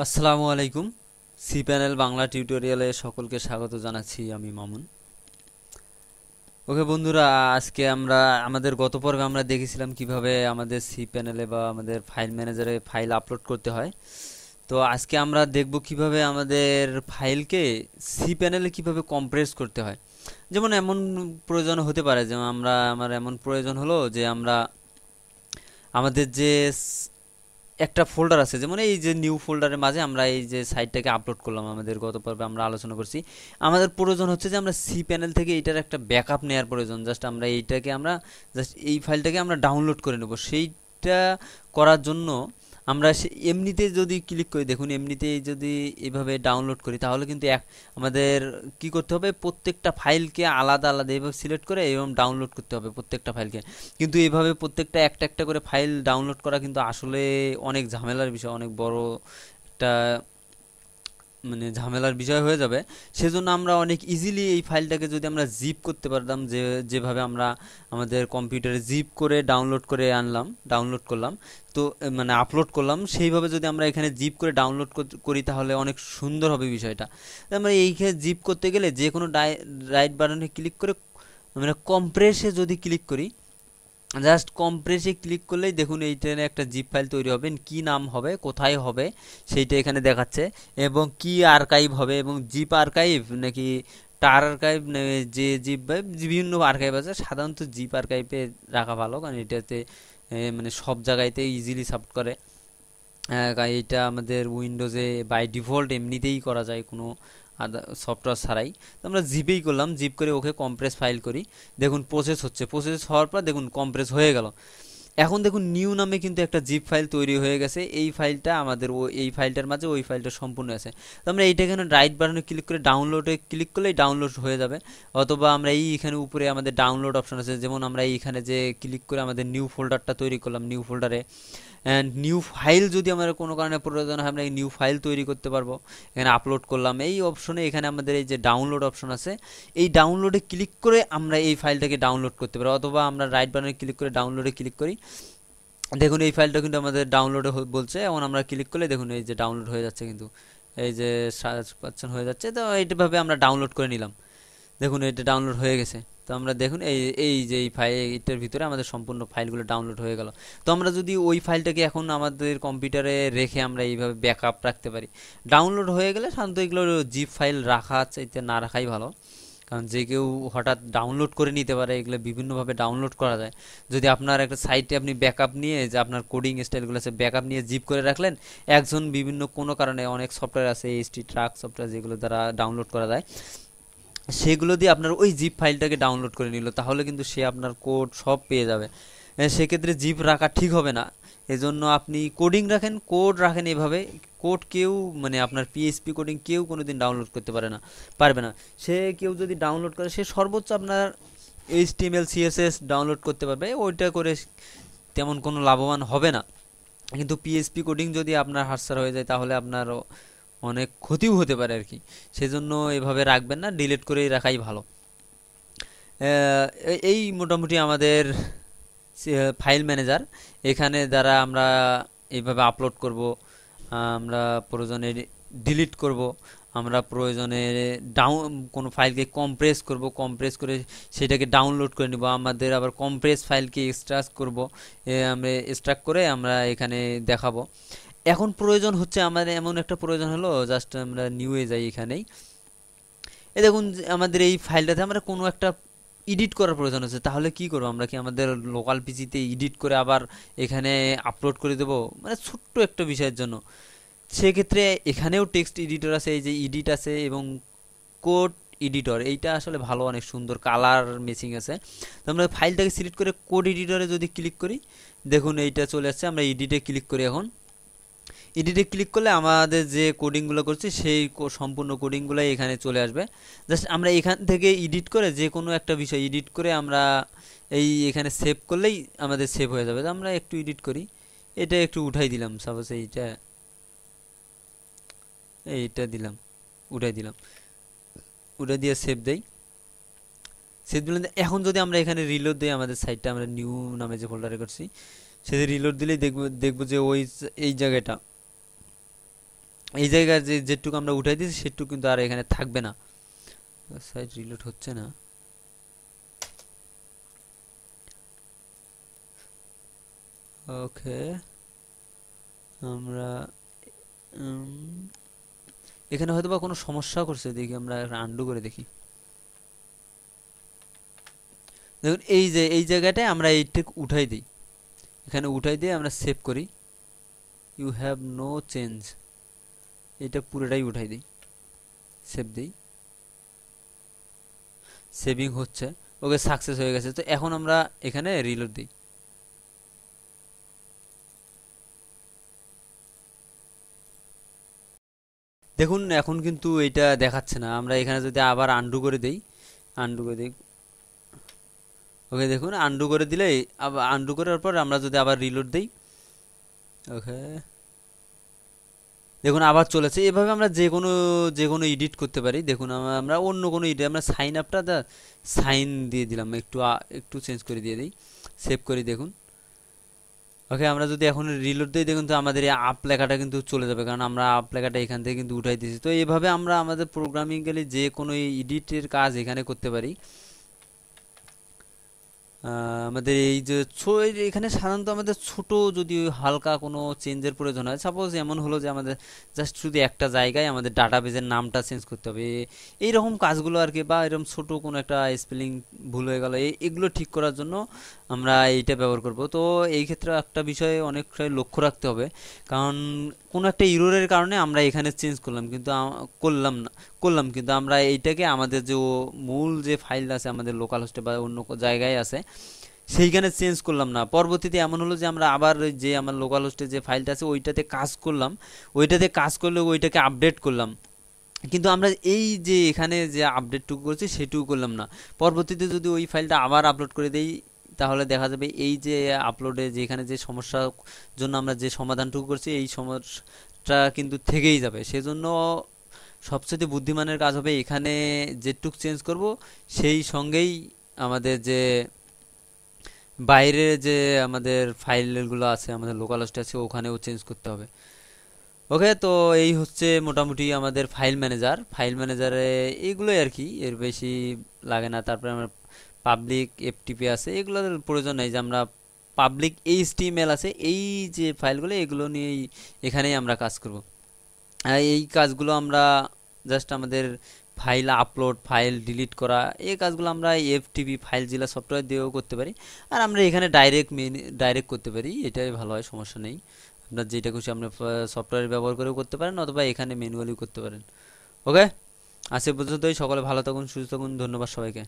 আসসালামু আলাইকুম। C panel Bangla টিউটোরিয়ালে সকলকে স্বাগত জানাচ্ছি, আমি মামুন। ওকে বন্ধুরা, আজকে আমরা আমাদের গত পর্বে আমরা দেখেছিলাম কিভাবে আমাদের সি প্যানেলে বা আমাদের ফাইল ম্যানেজারে ফাইল আপলোড করতে হয়। তো আজকে আমরা দেখব কিভাবে আমাদের ফাইলকে সি প্যানেলে কিভাবে কম্প্রেস করতে হয়। যেমন এমন প্রয়োজন হতে পারে, যেমন আমার এমন প্রয়োজন হলো যে আমরা আমাদের যে একটা ফোল্ডার আছে, যেমন এই যে নিউ ফোল্ডারের মাঝে আমরা এই যে সাইটটাকে আপলোড করলাম, আমাদের গত পর্বে আমরা আলোচনা করছি। আমাদের প্রয়োজন হচ্ছে যে আমরা সি প্যানেল থেকে এটার একটা ব্যাকআপ নেওয়ার প্রয়োজন। জাস্ট আমরা এইটাকে আমরা জাস্ট এই ফাইলটাকে আমরা ডাউনলোড করে নেব। সেইটা করার জন্য আমরা এমনিতে যদি ক্লিক করি, দেখুন এমনিতে যদি এভাবে ডাউনলোড করি তাহলে কিন্তু আমাদের কি করতে হবে, প্রত্যেকটা ফাইলকে আলাদা আলাদা এভাবে সিলেক্ট করে এবং ডাউনলোড করতে হবে প্রত্যেকটা ফাইলকে। কিন্তু এভাবে প্রত্যেকটা একটা একটা করে ফাইল ডাউনলোড করা কিন্তু আসলে অনেক ঝামেলার বিষয়, অনেক বড় একটা মানে ঝামেলার বিষয় হয়ে যাবে। সেজন্য আমরা অনেক ইজিলি এই ফাইলটাকে যদি আমরা জিপ করতে পারতাম, যেভাবে আমরা আমাদের কম্পিউটারে জিপ করে ডাউনলোড করে আনলাম, ডাউনলোড করলাম, তো মানে আপলোড করলাম, সেইভাবে যদি আমরা এখানে জিপ করে ডাউনলোড করি তাহলে অনেক সুন্দর হবে বিষয়টা। আমরা এইখানে জিপ করতে গেলে যে কোনো রাইট বাটনে ক্লিক করে মানে কম্প্রেসে যদি ক্লিক করি, জাস্ট কম্প্রেসে ক্লিক করলেই দেখুন এই ট্রেনে একটা জিপ ফাইল তৈরি হবে। কি নাম হবে, কোথায় হবে, সেইটা এখানে দেখাচ্ছে, এবং কি আর্কাইভ হবে, এবং জিপ আর্কাইভ নাকি টার আর্কাইভ, যে জিপ বিভিন্ন আর্কাইভ আছে। সাধারণত জিপ আর্কাইভে রাখা ভালো, কারণ এটাতে মানে সব জায়গাতেই ইজিলি সাপোর্ট করে। এটা আমাদের উইন্ডোজে বাই ডিফল্ট এমনিতেই করা যায়, কোনো আদা সফটওয়্যার ছাড়াই। তো আমরা জিপেই করলাম, জিপ করে ওকে কম্প্রেস ফাইল করি। দেখুন প্রসেস হচ্ছে, প্রসেস হওয়ার পর দেখুন কম্প্রেস হয়ে গেল। এখন দেখুন নিউ নামে কিন্তু একটা জিপ ফাইল তৈরি হয়ে গেছে। এই ফাইলটা আমাদের এই ফাইলটার মাঝে ওই ফাইলটা সম্পূর্ণ আছে। তো আমরা এইটা এখানে রাইট বাটনে ক্লিক করে ডাউনলোডে ক্লিক করলেই ডাউনলোড হয়ে যাবে। অথবা আমরা এখানে উপরে আমাদের ডাউনলোড অপশন আছে, যেমন আমরা এইখানে যে ক্লিক করে আমাদের নিউ ফোল্ডারটা তৈরি করলাম, নিউ ফোল্ডারে অ্যান্ড নিউ ফাইল যদি আমাদের কোনো কারণে প্রয়োজন হয় আমরা এই নিউ ফাইল তৈরি করতে পারবো। এখানে আপলোড করলাম এই অপশনে, এখানে আমাদের এই যে ডাউনলোড অপশন আছে, এই ডাউনলোডে ক্লিক করে আমরা এই ফাইলটাকে ডাউনলোড করতে পারি। অথবা আমরা রাইট বাটনে ক্লিক করে ডাউনলোডে ক্লিক করি, দেখুন এই ফাইলটা কিন্তু আমাদের ডাউনলোডে বলছে। এখন আমরা ক্লিক করলে দেখুন এই যে ডাউনলোড হয়ে যাচ্ছে, কিন্তু এই যে সার্চ পাচ্ছেন হয়ে যাচ্ছে। তো এইভাবে আমরা ডাউনলোড করে নিলাম, দেখুন এটা ডাউনলোড হয়ে গেছে। তো আমরা দেখুন এই এই যে এই ফাইলটার ভিতরে আমাদের সম্পূর্ণ ফাইলগুলো ডাউনলোড হয়ে গেল। তো আমরা যদি ওই ফাইলটাকে এখন আমাদের কম্পিউটারে রেখে আমরা এইভাবে ব্যাকআপ রাখতে পারি। ডাউনলোড হয়ে গেলে সাধারণত এগুলো জিপ ফাইল রাখা চাইতে না রাখাই ভালো, কারণ যে কেউ হঠাৎ ডাউনলোড করে নিতে পারে। এগুলো বিভিন্নভাবে ডাউনলোড করা যায়। যদি আপনার একটা সাইটে আপনি ব্যাকআপ নিয়ে, যে আপনার কোডিং স্টাইলগুলো আছে, ব্যাকআপ নিয়ে জিপ করে রাখলেন, একজন বিভিন্ন কোনো কারণে, অনেক সফটওয়্যার আছে এইচটি ট্রাক সফটওয়্যার যেগুলো দ্বারা ডাউনলোড করা যায়, সেগুলো দিয়ে আপনার ওই জিপ ফাইলটাকে ডাউনলোড করে নিল, তাহলে কিন্তু সে আপনার কোড সব পেয়ে যাবে। সেক্ষেত্রে জিপ রাখা ঠিক হবে না। এজন্য আপনি কোডিং রাখেন, কোড রাখেন এভাবে। কোড কেউ মানে আপনার পিএইচপি কোডিং কেউ কোনোদিন ডাউনলোড করতে পারবে না। সে কেউ যদি ডাউনলোড করে, সে সর্বোচ্চ আপনার এইচটিএমএল সিএসএস ডাউনলোড করতে পারবে, ওইটা করে তেমন কোনো লাভবান হবে না। কিন্তু পিএইচপি কোডিং যদি আপনার হাতছাড়া হয়ে যায় তাহলে আপনার অনেক ক্ষতিও হতে পারে আর কি। সেজন্য এভাবে রাখবেন না, ডিলিট করেই রাখাই ভালো। এই মোটামুটি আমাদের ফাইল ম্যানেজার। এখানে দ্বারা আমরা এইভাবে আপলোড করব, আমরা প্রয়োজনে ডিলিট করব, আমরা প্রয়োজনে কোনো ফাইলকে কম্প্রেস করব, কম্প্রেস করে সেটাকে ডাউনলোড করে নিব। আমাদের আবার কম্প্রেস ফাইলকে এক্সট্রাক্ট করব, আমরা এক্সট্রাক্ট করে আমরা এখানে দেখাবো। এখন প্রয়োজন হচ্ছে আমাদের এমন একটা প্রয়োজন হলো, জাস্ট আমরা নিউয়ে যাই এখানেই। এই দেখুন আমাদের এই ফাইলটাতে আমরা কোনো একটা এডিট করার প্রয়োজন আছে, তাহলে কি করবো, আমরা কি আমাদের লোকাল পিসিতে এডিট করে আবার এখানে আপলোড করে দেবো, মানে ছোট্ট একটা বিষয়ের জন্য? সেক্ষেত্রে এখানেও টেক্সট এডিটর আছে, এই যে এডিট আছে, এবং কোড এডিটর, এইটা আসলে ভালো, অনেক সুন্দর কালার ম্যাচিং আছে। তো আমরা ফাইলটাকে সিলেক্ট করে কোড এডিটরে যদি ক্লিক করি, দেখুন এইটা চলে আসছে। আমরা এডিটে ক্লিক করি, এখন এডিটে ক্লিক করলে আমাদের যে কোডিংগুলো করছি সেই সম্পূর্ণ কোডিংগুলোই এখানে চলে আসবে। জাস্ট আমরা এখান থেকে এডিট করে যে কোনো একটা বিষয় এডিট করে আমরা এই এখানে সেভ করলেই আমাদের সেভ হয়ে যাবে। তো আমরা একটু এডিট করি, এটা একটু উঠাই দিলাম, সাপোজ এইটা দিলাম, উঠাই দিলাম, উঠাই দিয়ে সেভ দেই। সেভ দিলাম। এখন যদি আমরা এখানে রিলোড দিই, আমাদের সাইটটা আমরা নিউ নামে যে ফোল্ডারে করছি সেটা রিলোড দিলেই দেখবো যে ওই এই জায়গাটা এই জায়গায় যে যেটুকু আমরা উঠাই দিয়েছি সেটুকু কিন্তু আর এখানে থাকবে না। সাইট রিলোড হচ্ছে না। ওকে, আমরা এখানে হয়তো বা কোনো সমস্যা করছে, দেখি আমরা আন্ডু করে দেখি। দেখুন এই যে এই জায়গাটায় আমরা এইটুক উঠাই দিই, এখানে উঠাই দিয়ে আমরা সেভ করি। ইউ হ্যাভ নো চেঞ্জ, এটা পুরোটাই উঠাই দিই, সেভ দিই, সেভিং হচ্ছে। ওকে, সাকসেস হয়ে গেছে। তো এখন আমরা এখানে রিলোড দিই। দেখুন এখন কিন্তু এটা দেখাচ্ছে না। আমরা এখানে যদি আবার আন্ডু করে দেই, আন্ডু করে দিই, ওকে দেখুন আন্ডু করে দিলে, আবার আন্ডু করার পর আমরা যদি আবার রিলোড দেই, ওকে দেখুন আবার চলেছে। এভাবে আমরা যে কোনো এডিট করতে পারি। দেখুন আমরা অন্য কোনো এডিট, আমরা সাইন আপটা সাইন দিয়ে দিলাম, একটু চেঞ্জ করে দিয়ে দিই, সেভ করি। দেখুন ওকে, আমরা যদি এখন রিলোড দিই, দেখুন তো আমাদের এই আপ লেখাটা কিন্তু চলে যাবে, কারণ আমরা আপ লেখাটা এখান থেকে কিন্তু উঠাই দিয়েছি। তো এইভাবে আমরা আমাদের প্রোগ্রামিংকালি যে কোনো এডিটের কাজ এখানে করতে পারি। আমাদের এই যে এখানে সাধারণত আমাদের ছোট যদি হালকা কোনো চেঞ্জের প্রয়োজন হয়, সাপোজ এমন হলো যে আমাদের জাস্ট শুধু একটা জায়গায় আমাদের ডাটাবেজের নামটা চেঞ্জ করতে হবে, এই রকম কাজগুলো আর কি, বা এরকম ছোট কোনো একটা স্পেলিং ভুল হয়ে গেল, এগুলো ঠিক করার জন্য আমরা এইটা ব্যবহার করব। তো এই ক্ষেত্রে একটা বিষয়ে অনেকটাই লক্ষ্য রাখতে হবে, কারণ কোনো একটা ইরোরের কারণে আমরা এখানে চেঞ্জ করলাম, কিন্তু করলাম কিন্তু আমরা এইটাকে আমাদের যে মূল যে ফাইল আছে আমাদের লোকাল হোস্টে বা অন্য জায়গায় আছে সেইখানে চেঞ্জ করলাম না। পরবর্তীতে এমন হলো যে আমরা আবার ওই যে আমার লোকাল হোস্টে যে ফাইলটা আছে ওইটাতে কাজ করলাম, ওইটাতে কাজ করলে ওইটাকে আপডেট করলাম, কিন্তু আমরা এই যে এখানে যে আপডেটটুকু করছি সেটুকু করলাম না। পরবর্তীতে যদি ওই ফাইলটা আবার আপলোড করে দেই, তাহলে দেখা যাবে এই যে আপলোডে যেখানে যে সমস্যার জন্য আমরা যে সমাধানটুকু করছি এই সমস্যাটা কিন্তু থেকেই যাবে। সেজন্য সবচেয়ে বুদ্ধিমানের কাজ হবে এখানে যেটুক চেঞ্জ করব সেই সঙ্গেই আমাদের যে বাইরে যে আমাদের ফাইলগুলো আছে আমাদের লোকাল হোস্টে আছে ওখানেও চেঞ্জ করতে হবে। ওকে, তো এই হচ্ছে মোটামুটি আমাদের ফাইল ম্যানেজারে এইগুলোই আর কি, এর বেশি লাগে না। তারপরে আমরা পাবলিক এফটিপি আছে, এগুলোর প্রয়োজন নেই, যে আমরা পাবলিক এইচটিএমএল আছে, এই যে ফাইলগুলো এগুলো নিয়েই এখানেই আমরা কাজ করব। আর এই কাজগুলো আমরা জাস্ট আমাদের ফাইল আপলোড, ফাইল ডিলিট করা, এই কাজগুলো আমরা এফটিপি ফাইল জিলা সফটওয়্যার দিয়েও করতে পারি। আর আমরা এখানে ডাইরেক্ট করতে পারি, এটাই ভালো হয়, সমস্যা নেই। আপনার যেটা খুশি আপনি সফটওয়্যার ব্যবহার করেও করতে পারেন, অথবা এখানে ম্যানুয়ালি করতে পারেন। ওকে, আজ এ পর্যন্তই। সকলে ভালো থাকুন, সুস্থ থাকুন, ধন্যবাদ সবাইকে।